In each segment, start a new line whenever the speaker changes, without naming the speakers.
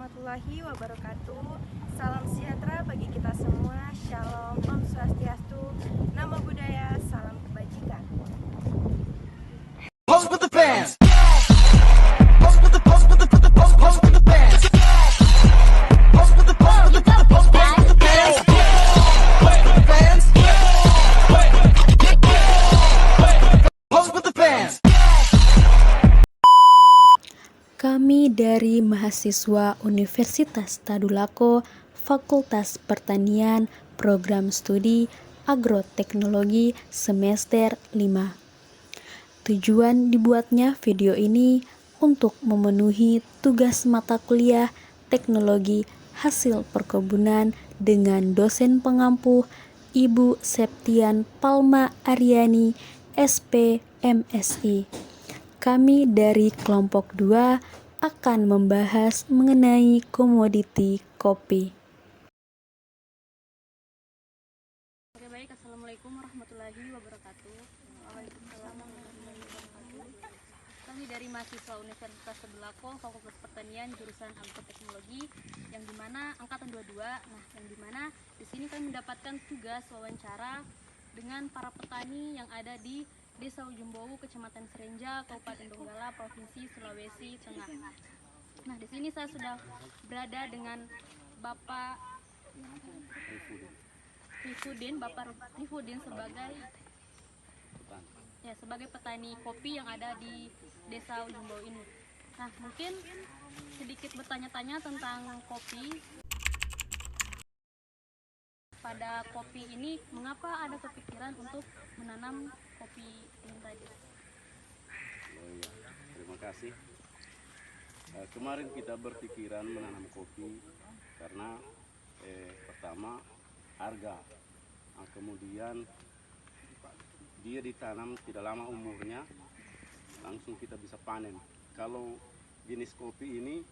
warahmatullahi wabarakatuh. Salam sejahtera bagi kita semua. Shalom, Om Swastiastu, Namo Buddhaya, salam kebajikan.
Pose with the fans. Pose with the pose with the pose with the pose pose with the fans. Pose with the pose with the pose pose pose with the fans. Pose with the fans. Pose with the fans.
Kami dari mahasiswa Universitas Tadulako, Fakultas Pertanian, Program Studi Agroteknologi semester 5. Tujuan dibuatnya video ini untuk memenuhi tugas mata kuliah Teknologi Hasil Perkebunan dengan dosen pengampu Ibu Septian Palma Aryani, SP MSI. Kami dari kelompok 2 akan membahas mengenai komoditi kopi.
Oke, baik. Assalamualaikum warahmatullahi wabarakatuh. Waalaikumsalam warahmatullahi wabarakatuh. Kami dari mahasiswa Universitas Tadulako, Fakultas Pertanian, jurusan Agroteknologi, yang dimana angkatan 22. Nah, yang dimana di sini kami mendapatkan tugas wawancara dengan para petani yang ada di Desa Ujung Bowu, Kecamatan Serenja, Kabupaten Donggala, Provinsi Sulawesi Tengah. Nah, di sini saya sudah berada dengan Bapak Rifudin sebagai petani kopi yang ada di Desa Ujung Bowu ini. Nah, mungkin sedikit bertanya-tanya tentang kopi. Pada kopi ini, mengapa ada kepikiran untuk menanam kopi ini tadi?
Oh iya, terima kasih. Kemarin kita berpikiran menanam kopi karena pertama harga, kemudian dia ditanam tidak lama umurnya, langsung kita bisa panen. Kalau jenis kopi ini,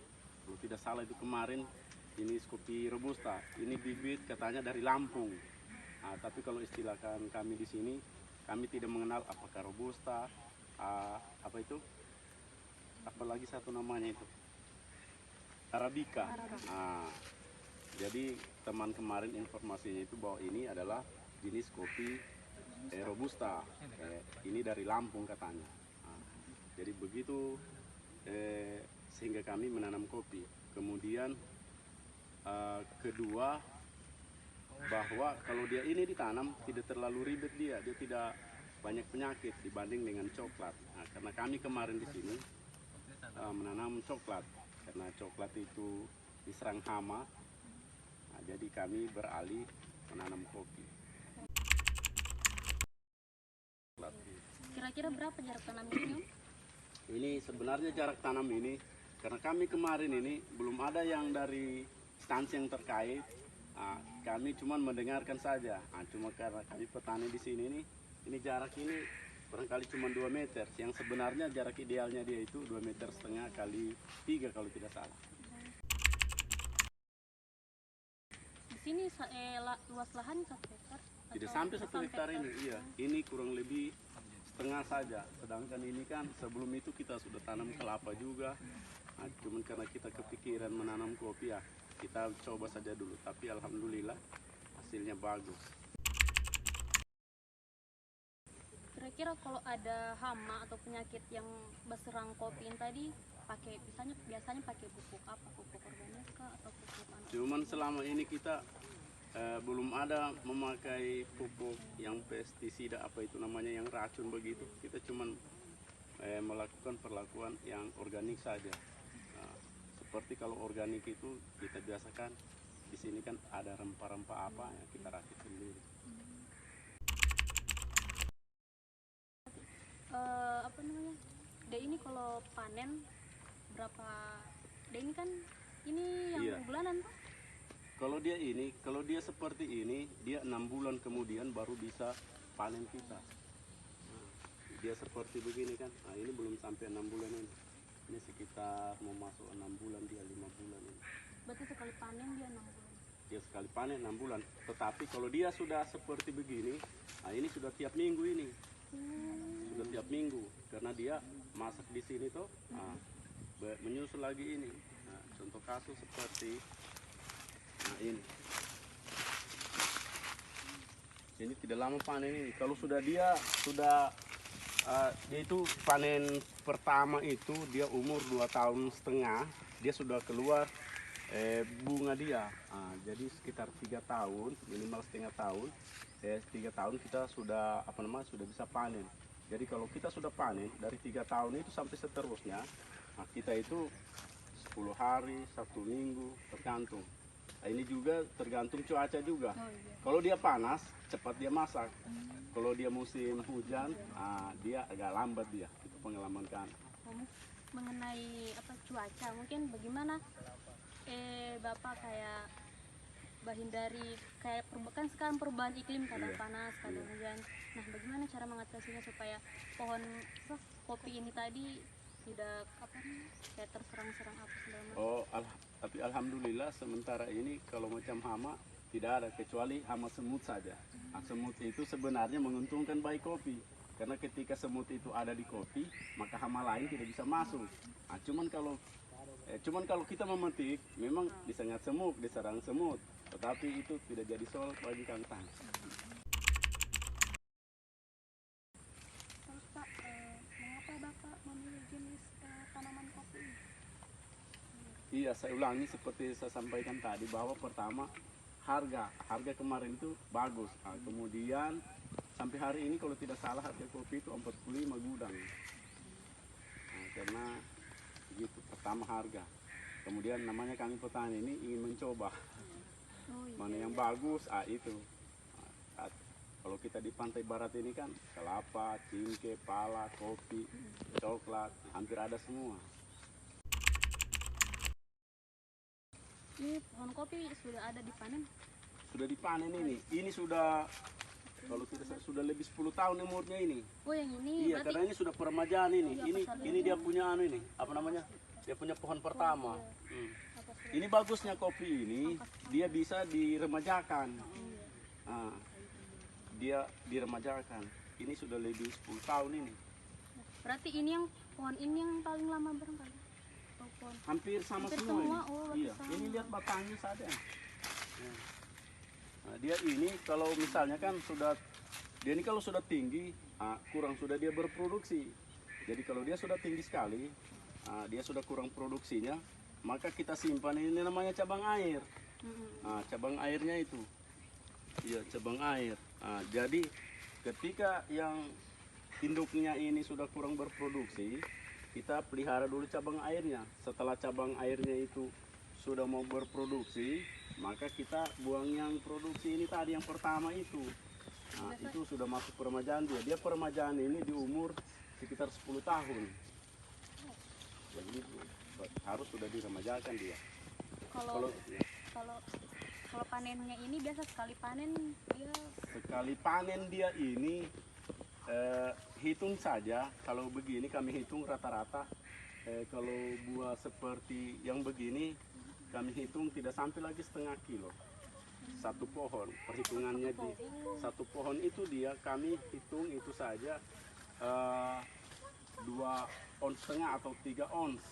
kalau tidak salah itu kemarin jenis kopi Robusta, ini bibit katanya dari Lampung. Tapi kalau istilahkan kami di sini, kami tidak mengenal apakah Robusta, apalagi satu namanya itu Arabica. Jadi teman kemarin informasinya itu bahwa ini adalah jenis kopi Robusta, ini dari Lampung katanya. Jadi begitu, sehingga kami menanam kopi. Kemudian kedua, bahwa kalau dia ini ditanam tidak terlalu ribet, dia tidak banyak penyakit dibanding dengan coklat. Karena kami kemarin di sini menanam coklat, karena coklat itu diserang hama, jadi kami beralih menanam kopi.
Kira-kira berapa jarak tanam ini, Om?
Ini sebenarnya jarak tanam ini, karena kami kemarin ini belum ada yang dari instansi yang terkait, kami cuma mendengarkan saja. Cuma karena kami petani di sini nih, ini jarak ini barangkali cuma 2 meter. Yang sebenarnya jarak idealnya dia itu 2,5 meter kali 3 kalau tidak salah.
Di sini luas lahan 1 hektar?
Tidak sampai 1 hektar ini, iya. Ini kurang lebih setengah saja. Sedangkan ini kan sebelum itu kita sudah tanam kelapa juga. Cuman karena kita kepikiran menanam kopi, ya kita coba saja dulu, tapi alhamdulillah hasilnya bagus.
Kira-kira kalau ada hama atau penyakit yang berserang kopi ini tadi, biasanya pakai pupuk apa? Pupuk organik kah atau pupuk apa?
Cuman selama ini kita belum ada memakai pupuk yang pestisida, apa itu namanya, yang racun begitu. Kita cuman melakukan perlakuan yang organik saja. Seperti kalau organik itu kita biasakan di sini kan ada rempah-rempah apa yang kita rakit sendiri.
Dia ini kalau panen berapa? Dia ini kan yang bulanan, Pak?
Kalau dia seperti ini, dia 6 bulan kemudian baru bisa panen kita. Dia seperti begini kan, ini belum sampai 6 bulan ini. Ini sekitar mau masuk 6 bulan, dia 5 bulan ini.
Berarti sekali panen dia 6 bulan?
Dia sekali panen 6 bulan. Tetapi kalau dia sudah seperti begini, ini sudah tiap minggu ini. Sudah tiap minggu, karena dia masak di sini tuh, menyusul lagi ini. contoh kasus seperti nah ini tidak lama panen ini. Kalau sudah dia itu panen pertama itu dia umur 2,5 tahun, dia sudah keluar bunga dia. Jadi sekitar 3 tahun, minimal setengah tahun, 3 tahun kita sudah sudah bisa panen. Jadi kalau kita sudah panen dari 3 tahun itu sampai seterusnya, kita itu 10 hari, 1 minggu tergantung. Ini juga tergantung cuaca juga. Kalau dia panas, cepat dia masak. Kalau dia musim hujan, dia agak lambat dia. Itu pengalaman kami.
Mengenai cuaca, mungkin bagaimana Bapak kayak menghindari kayak kan sekarang perubahan iklim, kadang panas, kadang hujan. Nah, bagaimana cara mengatasinya supaya pohon kopi ini tadi tidak kayak terserang-serang apa segala macam?
Tapi alhamdulillah sementara ini kalau macam hama tidak ada kecuali hama semut saja. Semut itu sebenarnya menguntungkan baik kopi karena ketika semut itu ada di kopi maka hama lain tidak bisa masuk. Cuman kalau kita memetik memang disengat semut, diserang semut, tetapi itu tidak jadi soal bagi kantang.
Terus Pak, mengapa Bapak memilih jenis tanaman kopi?
Iya, saya ulangi seperti saya sampaikan tadi bahwa pertama harga kemarin itu bagus. Kemudian sampai hari ini kalau tidak salah harga kopi itu 45 gudang. Karena begitu, pertama harga. Kemudian namanya kami petani ini ingin mencoba mana yang bagus, itu. Kalau kita di pantai barat ini kan kelapa, cingke, pala, kopi, coklat, hampir ada semua.
Ini pohon kopi sudah ada dipanen?
Sudah dipanen ini. Ini sudah, kalau tidak salah, sudah lebih 10 tahun umurnya ini.
Oh, yang ini?
Iya, karena ini sudah peremajaan ini. Ini dia punya ini, dia punya pohon pertama. Ini bagusnya kopi ini, dia bisa diremajakan. Dia diremajakan. Ini sudah lebih 10 tahun ini.
Berarti pohon ini yang paling lama barangkali?
Hampir sama semua. Iya, ini lihat batangnya saja. Dia ini kalau misalnya kan dia ini kalau sudah tinggi, kurang sudah dia berproduksi. Jadi kalau dia sudah tinggi sekali, dia sudah kurang produksinya, maka kita simpan ini namanya cabang air. Cabang airnya itu, iya cabang air. Jadi ketika yang induknya ini sudah kurang berproduksi, kita pelihara dulu cabang airnya. Setelah cabang airnya itu sudah mau berproduksi, maka kita buang yang produksi ini tadi yang pertama itu. Itu sudah masuk peremajaan dia. Dia peremajaan ini di umur sekitar 10 tahun. Jadi harus sudah diremajakan dia.
Kalau panennya ini biasa sekali panen dia?
Sekali panen dia ini hitung saja, kalau begini kami hitung rata-rata kalau buah seperti yang begini kami hitung tidak sampai lagi setengah kilo satu pohon. Perhitungannya di satu pohon itu dia kami hitung itu saja 2,5 ons atau 3 ons.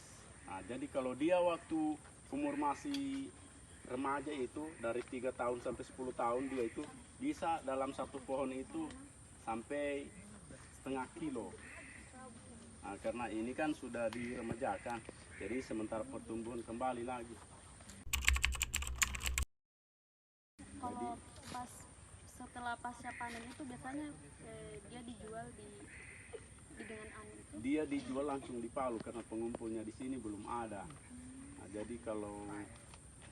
Jadi kalau dia waktu umur masih remaja itu dari 3 tahun sampai 10 tahun dia itu bisa dalam satu pohon itu sampai setengah kilo. Karena ini kan sudah diremajakan, jadi sementara pertumbuhan kembali lagi.
Kalau setelah pasca panen itu biasanya dia dijual dengan itu?
Dia dijual langsung di Palu karena pengumpulnya di sini belum ada. Jadi kalau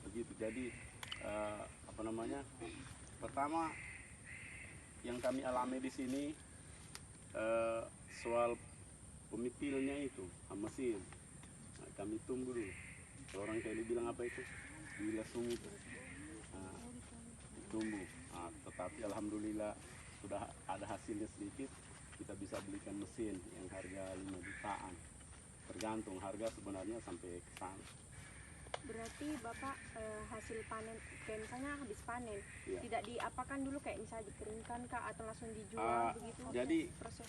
begitu, jadi pertama yang kami alami di sini soal pemitilnya itu mesin. Kami tunggu dulu. Orang kayak dibilang apa itu? Dilasung itu. Tumbuh. Tetapi alhamdulillah sudah ada hasilnya sedikit. Kita bisa belikan mesin yang harga 5 jutaan. Tergantung harga sebenarnya sampai ke sana.
Berarti Bapak hasil panen, kayak misalnya habis panen,
Iya.
tidak diapakan dulu kayak misalnya dikeringkan kah atau langsung dijual begitu?
Jadi
proses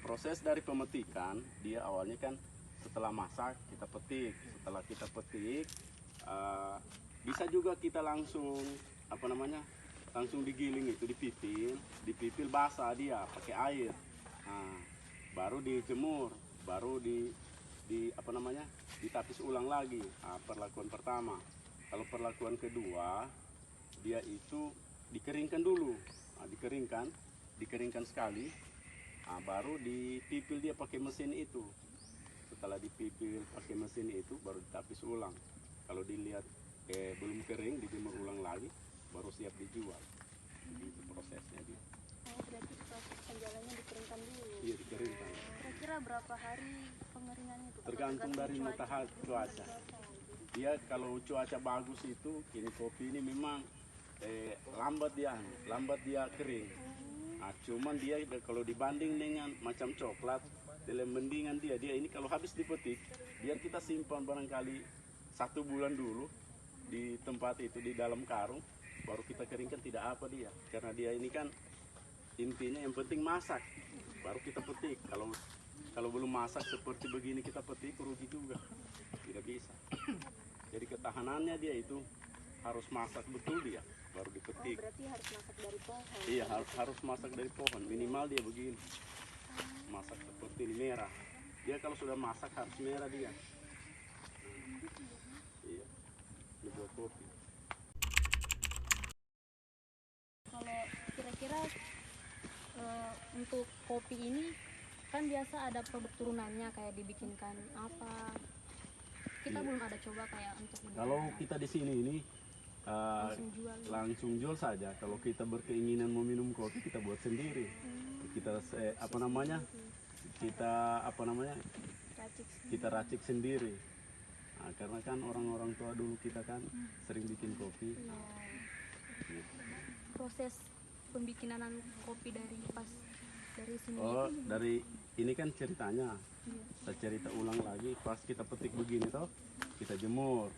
proses dari pemetikan dia awalnya kan setelah masak kita petik. Setelah kita petik, bisa juga kita langsung langsung digiling itu, dipipil basah dia pakai air. Nah, baru dijemur, baru ditapis ulang lagi. Perlakuan pertama. Kalau perlakuan kedua, dia itu dikeringkan dulu. Dikeringkan sekali. Baru dipipil dia pakai mesin itu. Setelah dipipil pakai mesin itu, baru ditapis ulang. Kalau dilihat belum kering, dijemur ulang lagi, baru siap dijual. Begitu prosesnya dia.
Berarti proses penjualannya dikeringkan dulu.
Iya, dikeringkan.
Kira-kira berapa hari pengeringannya itu?
Tergantung dari matahari cuaca. Dia kalau cuaca bagus itu, ini kopi ini memang lambat dia kering. Cuman dia kalau dibanding dengan macam coklat, dalam mendingan dia ini kalau habis dipetik, biar kita simpan barangkali 1 bulan dulu di tempat itu di dalam karung, baru kita keringkan tidak apa dia. Karena dia ini kan intinya yang penting masak, baru kita petik. Kalau belum masak seperti begini kita petik, rugi juga, tidak bisa. Jadi ketahanannya dia itu harus masak betul dia, baru dipetik.
Berarti harus masak dari pohon.
Iya, harus masak dari pohon. Minimal dia begini, masak seperti ini merah. Dia kalau sudah masak harus merah dia. Iya, ini buat kopi.
Kalau kira-kira untuk kopi ini kan biasa ada produk turunannya kayak dibikinkan apa? Kita belum ada coba kayak untuk
Kalau kita di sini ini langsung jual saja. Kalau kita berkeinginan mau minum kopi, kita buat sendiri. Kita kita racik sendiri. Karena kan orang-orang tua dulu kita kan sering bikin kopi.
Proses pembikinan kopi dari sini.
Dari ini kan ceritanya. Kita cerita ulang lagi. Pas kita petik begini toh, kita jemur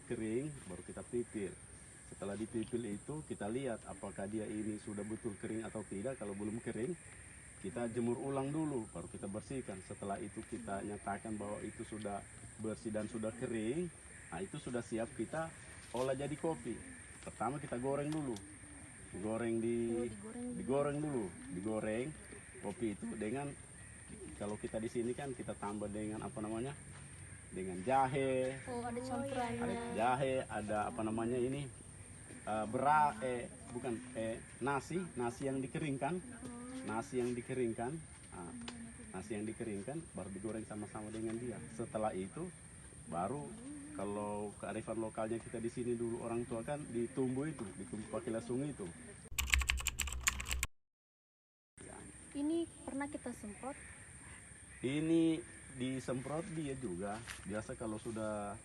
kering, baru kita pipil. Setelah dipipil itu kita lihat apakah dia ini sudah betul kering atau tidak. Kalau belum kering, kita jemur ulang dulu, baru kita bersihkan. Setelah itu kita nyatakan bahwa itu sudah bersih dan sudah kering. Nah, itu sudah siap kita olah jadi kopi. Pertama kita goreng dulu. Digoreng kopi itu dengan, kalau kita di sini kan kita tambah dengan dengan jahe.
Ada campurannya.
Ada jahe, ada nasi yang dikeringkan. Nasi yang dikeringkan baru digoreng sama-sama dengan dia. Setelah itu baru, kalau kearifan lokalnya kita di sini dulu orang tua kan ditumbuk pakai lasung itu.
Ini pernah kita semprot.
Ini disemprot dia juga. Biasa kalau sudah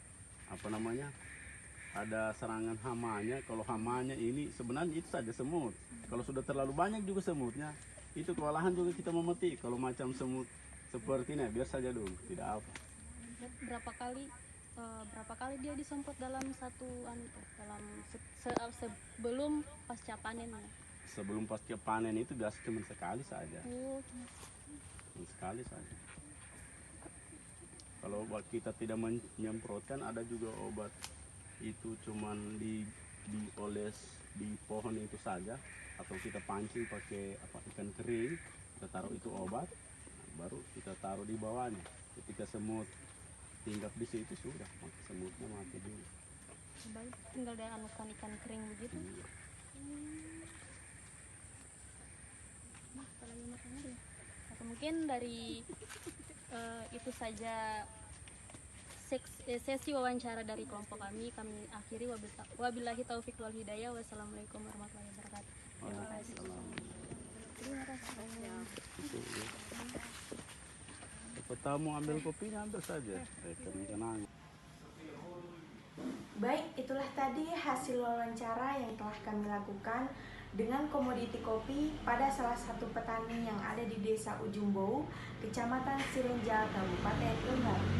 ada serangan hamanya. Kalau hamanya ini sebenarnya itu saja semut. Kalau sudah terlalu banyak juga semutnya, itu kewalahan juga kita memetik. Kalau macam semut seperti ini biar saja dulu, tidak apa.
Berapa kali dia disemprot dalam sebelum pasca panen?
Sebelum pasca panen itu biasa cuma sekali saja. Sekali saja. Kalau kita tidak menyemprotkan, ada juga obat itu cuman dioles di pohon itu saja, atau kita pancing pakai ikan kering, kita taruh itu obat, baru kita taruh di bawahnya. Ketika semut hinggap di situ sudah, maka semutnya mati dulu.
Baik, tinggal dia anukan ikan kering begitu. Atau mungkin dari itu saja sesi wawancara dari kelompok kami akhiri. Wabillahi taufik wal hidayah. Wassalamualaikum warahmatullahi wabarakatuh. Terima kasih. Terima kasih.
Pertama ambil kopinya, ambil saja. Kenang.
Baik, itulah tadi hasil wawancara yang telah kami lakukan dengan komoditi kopi pada salah satu petani yang ada di Desa Ujung Bau, Kecamatan Silenjal, Kabupaten Ungaran.